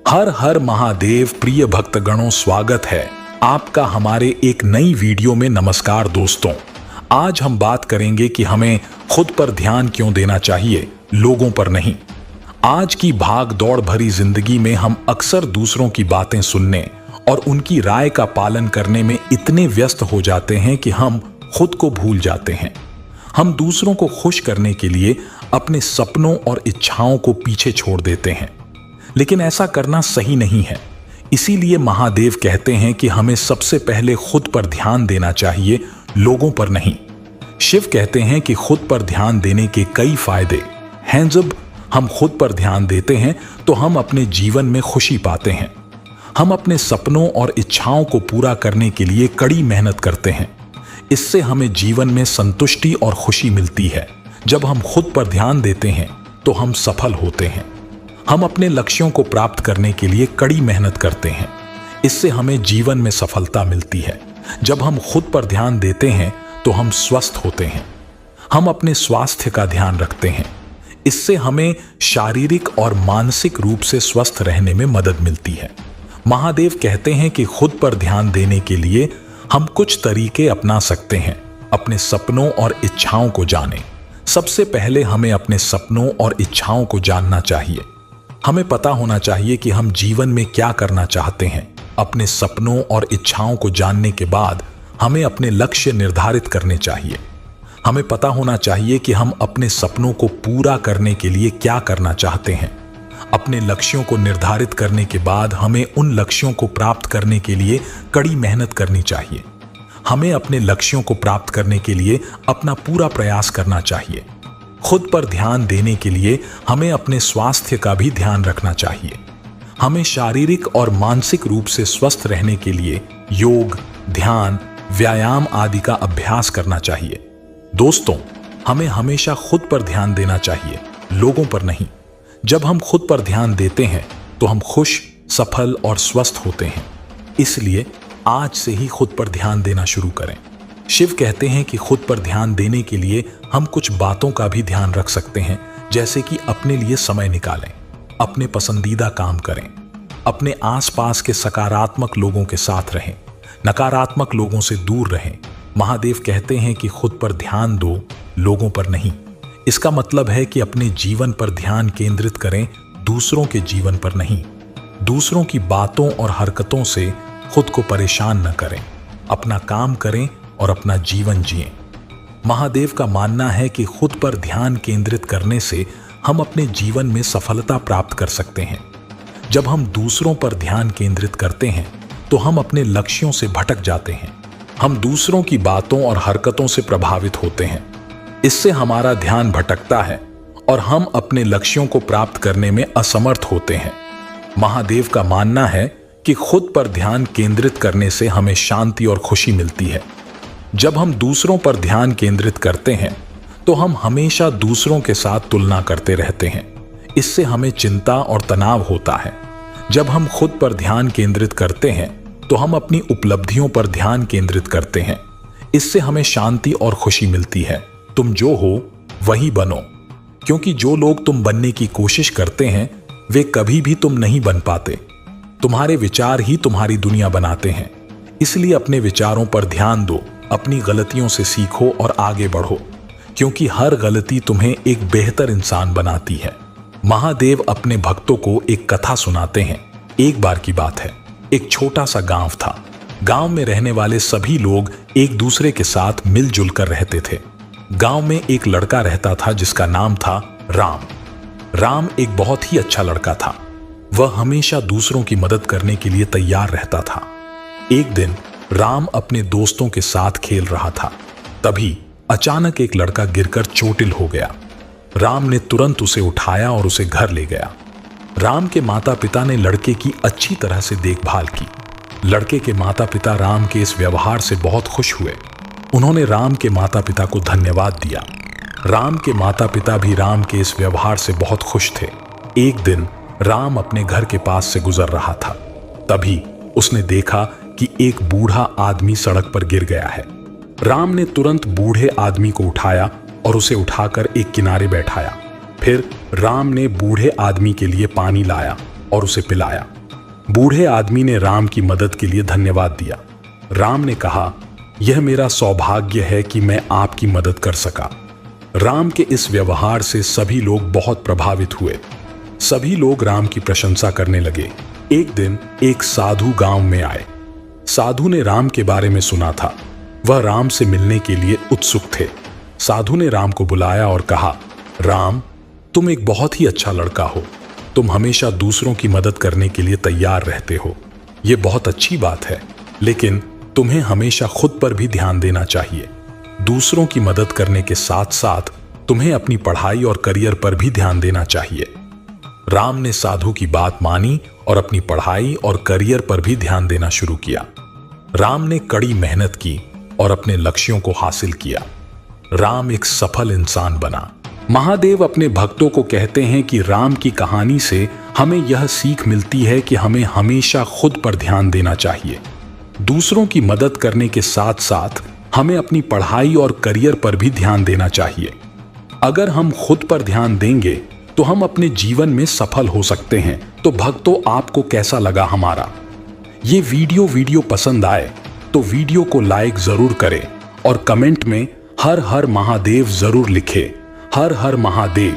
हर हर महादेव प्रिय भक्तगणों, स्वागत है आपका हमारे एक नई वीडियो में। नमस्कार दोस्तों, आज हम बात करेंगे कि हमें खुद पर ध्यान क्यों देना चाहिए, लोगों पर नहीं। आज की भाग दौड़ भरी जिंदगी में हम अक्सर दूसरों की बातें सुनने और उनकी राय का पालन करने में इतने व्यस्त हो जाते हैं कि हम खुद को भूल जाते हैं। हम दूसरों को खुश करने के लिए अपने सपनों और इच्छाओं को पीछे छोड़ देते हैं, लेकिन ऐसा करना सही नहीं है। इसीलिए महादेव कहते हैं कि हमें सबसे पहले खुद पर ध्यान देना चाहिए, लोगों पर नहीं। शिव कहते हैं कि खुद पर ध्यान देने के कई फायदे हैं। जब हम खुद पर ध्यान देते हैं तो हम अपने जीवन में खुशी पाते हैं। हम अपने सपनों और इच्छाओं को पूरा करने के लिए कड़ी मेहनत करते हैं। इससे हमें जीवन में संतुष्टि और खुशी मिलती है। जब हम खुद पर ध्यान देते हैं तो हम सफल होते हैं। हम अपने लक्ष्यों को प्राप्त करने के लिए कड़ी मेहनत करते हैं। इससे हमें जीवन में सफलता मिलती है। जब हम खुद पर ध्यान देते हैं तो हम स्वस्थ होते हैं। हम अपने स्वास्थ्य का ध्यान रखते हैं। इससे हमें शारीरिक और मानसिक रूप से स्वस्थ रहने में मदद मिलती है। महादेव कहते हैं कि खुद पर ध्यान देने के लिए हम कुछ तरीके अपना सकते हैं। अपने सपनों और इच्छाओं को जानें। सबसे पहले हमें अपने सपनों और इच्छाओं को जानना चाहिए। हमें पता होना चाहिए कि हम जीवन में क्या करना चाहते हैं। अपने सपनों और इच्छाओं को जानने के बाद हमें अपने लक्ष्य निर्धारित करने चाहिए। हमें पता होना चाहिए कि हम अपने सपनों को पूरा करने के लिए क्या करना चाहते हैं। अपने लक्ष्यों को निर्धारित करने के बाद हमें उन लक्ष्यों को प्राप्त करने के लिए कड़ी मेहनत करनी चाहिए। हमें अपने लक्ष्यों को प्राप्त करने के लिए अपना पूरा प्रयास करना चाहिए। खुद पर ध्यान देने के लिए हमें अपने स्वास्थ्य का भी ध्यान रखना चाहिए। हमें शारीरिक और मानसिक रूप से स्वस्थ रहने के लिए योग, ध्यान, व्यायाम आदि का अभ्यास करना चाहिए। दोस्तों, हमें हमेशा खुद पर ध्यान देना चाहिए, लोगों पर नहीं। जब हम खुद पर ध्यान देते हैं तो हम खुश, सफल और स्वस्थ होते हैं। इसलिए आज से ही खुद पर ध्यान देना शुरू करें। शिव कहते हैं कि खुद पर ध्यान देने के लिए हम कुछ बातों का भी ध्यान रख सकते हैं, जैसे कि अपने लिए समय निकालें, अपने पसंदीदा काम करें, अपने आसपास के सकारात्मक लोगों के साथ रहें, नकारात्मक लोगों से दूर रहें। महादेव कहते हैं कि खुद पर ध्यान दो, लोगों पर नहीं। इसका मतलब है कि अपने जीवन पर ध्यान केंद्रित करें, दूसरों के जीवन पर नहीं। दूसरों की बातों और हरकतों से खुद को परेशान न करें। अपना काम करें और अपना जीवन जिएं। महादेव का मानना है कि खुद पर ध्यान केंद्रित करने से हम अपने जीवन में सफलता प्राप्त कर सकते हैं। जब हम दूसरों पर ध्यान केंद्रित करते हैं तो हम अपने लक्ष्यों से भटक जाते हैं। हम दूसरों की बातों और हरकतों से प्रभावित होते हैं। इससे हमारा ध्यान भटकता है और हम अपने लक्ष्यों को प्राप्त करने में असमर्थ होते हैं। महादेव का मानना है कि खुद पर ध्यान केंद्रित करने से हमें शांति और खुशी मिलती है। जब हम दूसरों पर ध्यान केंद्रित करते हैं तो हम हमेशा दूसरों के साथ तुलना करते रहते हैं। इससे हमें चिंता और तनाव होता है। जब हम खुद पर ध्यान केंद्रित करते हैं तो हम अपनी उपलब्धियों पर ध्यान केंद्रित करते हैं। इससे हमें शांति और खुशी मिलती है। तुम जो हो वही बनो, क्योंकि जो लोग तुम बनने की कोशिश करते हैं वे कभी भी तुम नहीं बन पाते। तुम्हारे विचार ही तुम्हारी दुनिया बनाते हैं। इसलिए अपने विचारों पर ध्यान दो, अपनी गलतियों से सीखो और आगे बढ़ो, क्योंकि हर गलती तुम्हें एक बेहतर इंसान बनाती है। महादेव अपने भक्तों को एक कथा सुनाते हैं। एक बार की बात है, एक छोटा सा गांव था। गांव में रहने वाले सभी लोग एक दूसरे के साथ मिलजुल कर रहते थे। गांव में एक लड़का रहता था जिसका नाम था राम। राम एक बहुत ही अच्छा लड़का था। वह हमेशा दूसरों की मदद करने के लिए तैयार रहता था। एक दिन राम अपने दोस्तों के साथ खेल रहा था। तभी अचानक एक लड़का गिरकर चोटिल हो गया। राम ने तुरंत उसे उठाया और उसे घर ले गया। राम के माता पिता ने लड़के की अच्छी तरह से देखभाल की। लड़के के माता पिता राम के इस व्यवहार से बहुत खुश हुए। उन्होंने राम के माता पिता को धन्यवाद दिया। राम के माता पिता भी राम के इस व्यवहार से बहुत खुश थे। एक दिन राम अपने घर के पास से गुजर रहा था। तभी उसने देखा कि एक बूढ़ा आदमी सड़क पर गिर गया है। राम ने तुरंत बूढ़े आदमी को उठाया और उसे उठाकर एक किनारे बैठाया। फिर राम ने बूढ़े आदमी के लिए पानी लाया और उसे पिलाया। बूढ़े आदमी ने राम की मदद के लिए धन्यवाद दिया। राम ने कहा, यह मेरा सौभाग्य है कि मैं आपकी मदद कर सका। राम के इस व्यवहार से सभी लोग बहुत प्रभावित हुए। सभी लोग राम की प्रशंसा करने लगे। एक दिन एक साधु गांव में आए। साधु ने राम के बारे में सुना था। वह राम से मिलने के लिए उत्सुक थे। साधु ने राम को बुलाया और कहा, राम, तुम एक बहुत ही अच्छा लड़का हो। तुम हमेशा दूसरों की मदद करने के लिए तैयार रहते हो। ये बहुत अच्छी बात है, लेकिन तुम्हें हमेशा खुद पर भी ध्यान देना चाहिए। दूसरों की मदद करने के साथ साथ तुम्हें अपनी पढ़ाई और करियर पर भी ध्यान देना चाहिए। राम ने साधु की बात मानी और अपनी पढ़ाई और करियर पर भी ध्यान देना शुरू किया। राम ने कड़ी मेहनत की और अपने लक्ष्यों को हासिल किया। राम एक सफल इंसान बना। महादेव अपने भक्तों को कहते हैं कि राम की कहानी से हमें यह सीख मिलती है कि हमें हमेशा खुद पर ध्यान देना चाहिए। दूसरों की मदद करने के साथ साथ हमें अपनी पढ़ाई और करियर पर भी ध्यान देना चाहिए। अगर हम खुद पर ध्यान देंगे तो हम अपने जीवन में सफल हो सकते हैं। तो भक्तों, आपको कैसा लगा हमारा ये वीडियो पसंद आए तो वीडियो को लाइक जरूर करें और कमेंट में हर हर महादेव जरूर लिखें। हर हर महादेव।